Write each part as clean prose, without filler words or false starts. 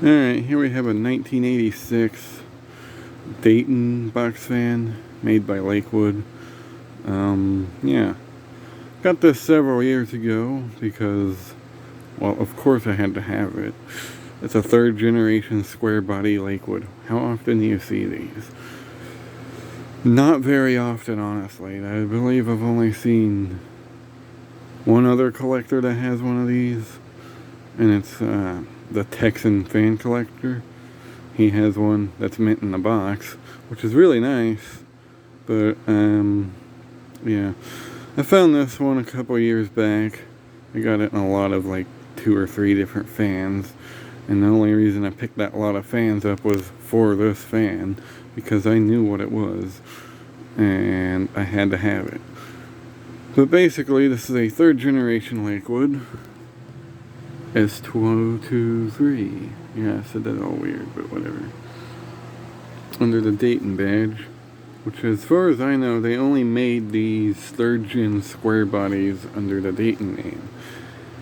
Alright, here we have a 1986 Dayton box fan made by Lakewood. Yeah. Got this several years ago because, well, of course I had to have it. It's a third generation square body Lakewood. How often do you see these? Not very often, honestly. I believe I've only seen one other collector that has one of these, and it's the Texan fan collector. He has one that's mint in the box, which is really nice. But yeah, I found this one a couple years back. I got it in a lot of like 2 or 3 different fans, and the only reason I picked that lot of fans up was for this fan, because I knew what it was and I had to have it. But basically, this is a 3rd generation Lakewood S-223. Yeah, I said that all weird, but whatever. Under the Dayton badge, which, as far as I know, they only made these 3rd gen square bodies under the Dayton name.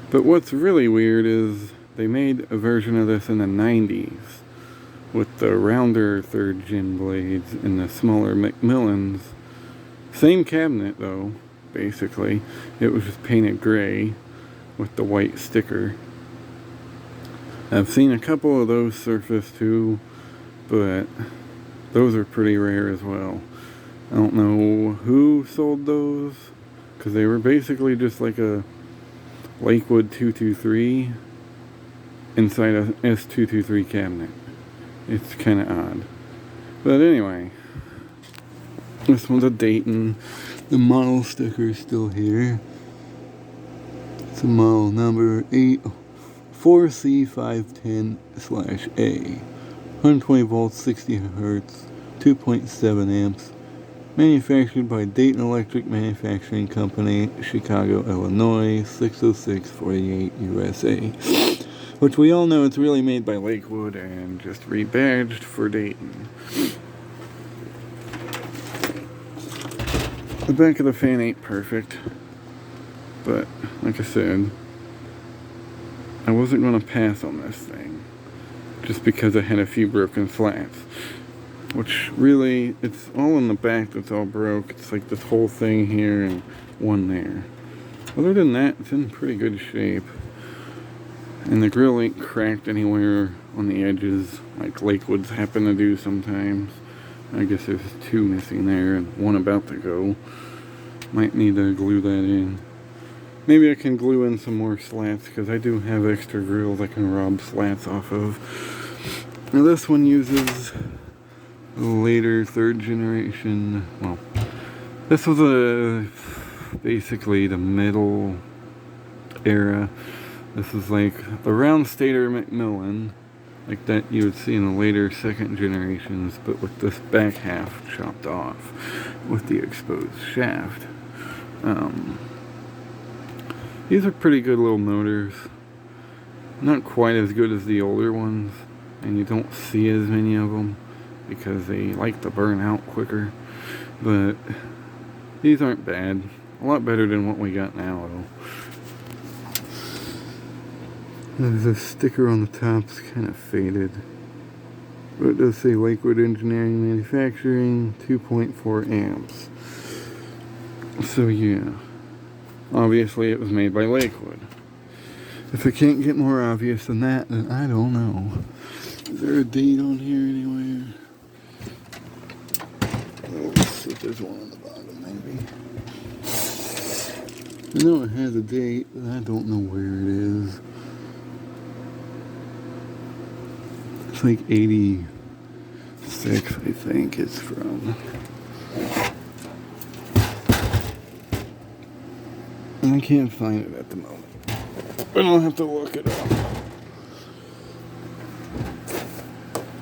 But what's really weird is they made a version of this in the 90s with the rounder 3rd gen blades and the smaller Macmillans. Same cabinet though, basically. It was just painted gray with the white sticker. I've seen a couple of those surface too, but those are pretty rare as well. I don't know who sold those, because they were basically just like a Lakewood 223 inside a S223 cabinet. It's kind of odd. But anyway, this one's a Dayton. The model sticker is still here. It's a model number 4C510/A. 120 volts, 60 hertz, 2.7 amps. Manufactured by Dayton Electric Manufacturing Company, Chicago, Illinois, 60648 USA. Which we all know it's really made by Lakewood and just rebadged for Dayton. The back of the fan ain't perfect, but like I said, I wasn't going to pass on this thing just because I had a few broken slats. Which really, it's all in the back that's all broke. It's like this whole thing here and one there. Other than that, it's in pretty good shape. And the grill ain't cracked anywhere on the edges, like Lakewoods happen to do sometimes. I guess there's 2 missing there and 1 about to go. Might need to glue that in. Maybe I can glue in some more slats, because I do have extra grills I can rob slats off of. Now this one uses a later 3rd generation, well, this was basically the middle era. This is like the round stator Macmillan, like that you would see in the later 2nd generations, but with this back half chopped off with the exposed shaft. These are pretty good little motors. Not quite as good as the older ones, and you don't see as many of them because they like to burn out quicker. But these aren't bad. A lot better than what we got now, though. There's a sticker on the top, it's kind of faded. But it does say Lakewood Engineering Manufacturing, 2.4 amps. So yeah, obviously it was made by Lakewood. If it can't get more obvious than that, then I don't know. Is there a date on here anywhere? Oh, let's see if there's one on the bottom, maybe. I know it has a date, but I don't know where it is. It's like 86, I think it's from. I can't find it at the moment, but I'll have to look it up.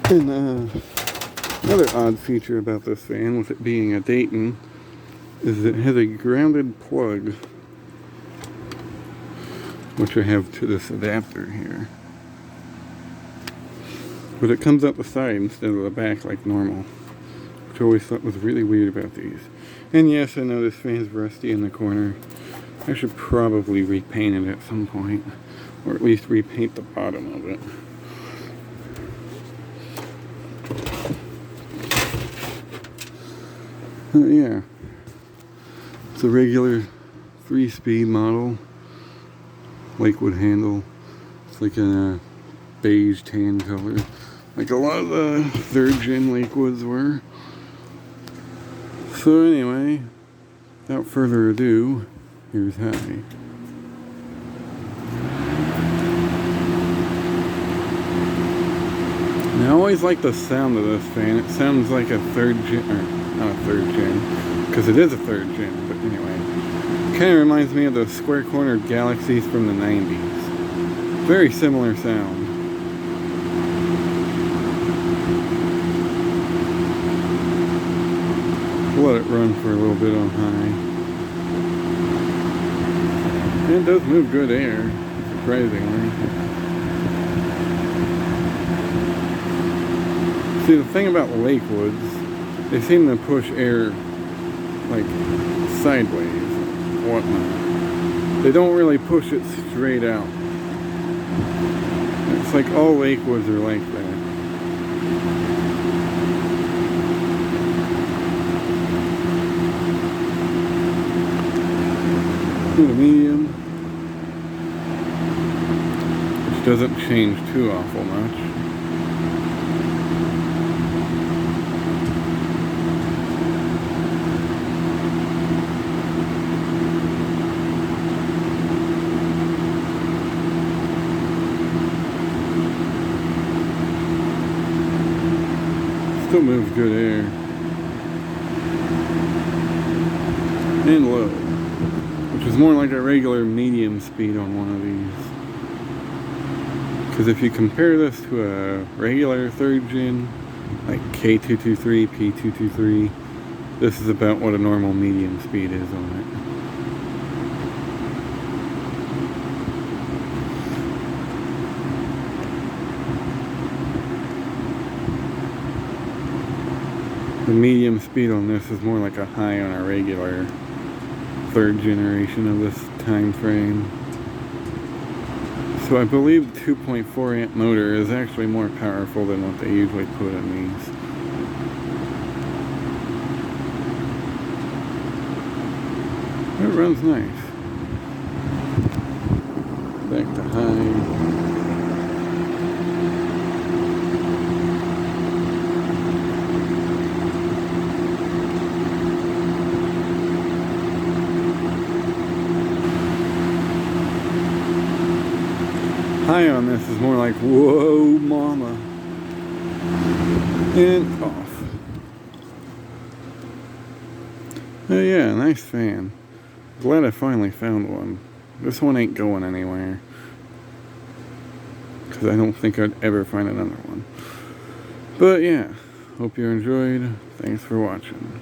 And another odd feature about this fan, with it being a Dayton, is it has a grounded plug, which I have to this adapter here. But it comes up the side instead of the back like normal, which I always thought was really weird about these. And yes, I know this fan's rusty in the corner. I should probably repaint it at some point, or at least repaint the bottom of it. Yeah. It's a regular 3-speed model. Lakewood handle. It's like a beige tan color. Like a lot of the 3rd gen Lakewoods were. So anyway, without further ado, here's Happy. And I always like the sound of this fan. It sounds like a 3rd gen, or not a 3rd gen, because it is a 3rd gen, but anyway. It kind of reminds me of the square cornered Galaxies from the 90s. Very similar sound. Let it run for a little bit on high. And it does move good air, surprisingly. See, the thing about Lakewoods, they seem to push air like sideways and whatnot. They don't really push it straight out. It's like all Lakewoods are like that. The medium, which doesn't change too awful much. Still moves good air. And low, which is more like a regular medium speed on one of these. Because if you compare this to a regular 3rd gen, like K223, P223, this is about what a normal medium speed is on it. The medium speed on this is more like a high on a regular 3rd generation of this time frame. So I believe the 2.4 amp motor is actually more powerful than what they usually put in these. It runs nice. Back to high. High on this is more like, whoa, mama. And off. Oh yeah, nice fan. Glad I finally found one. This one ain't going anywhere. Because I don't think I'd ever find another one. But yeah, hope you enjoyed. Thanks for watching.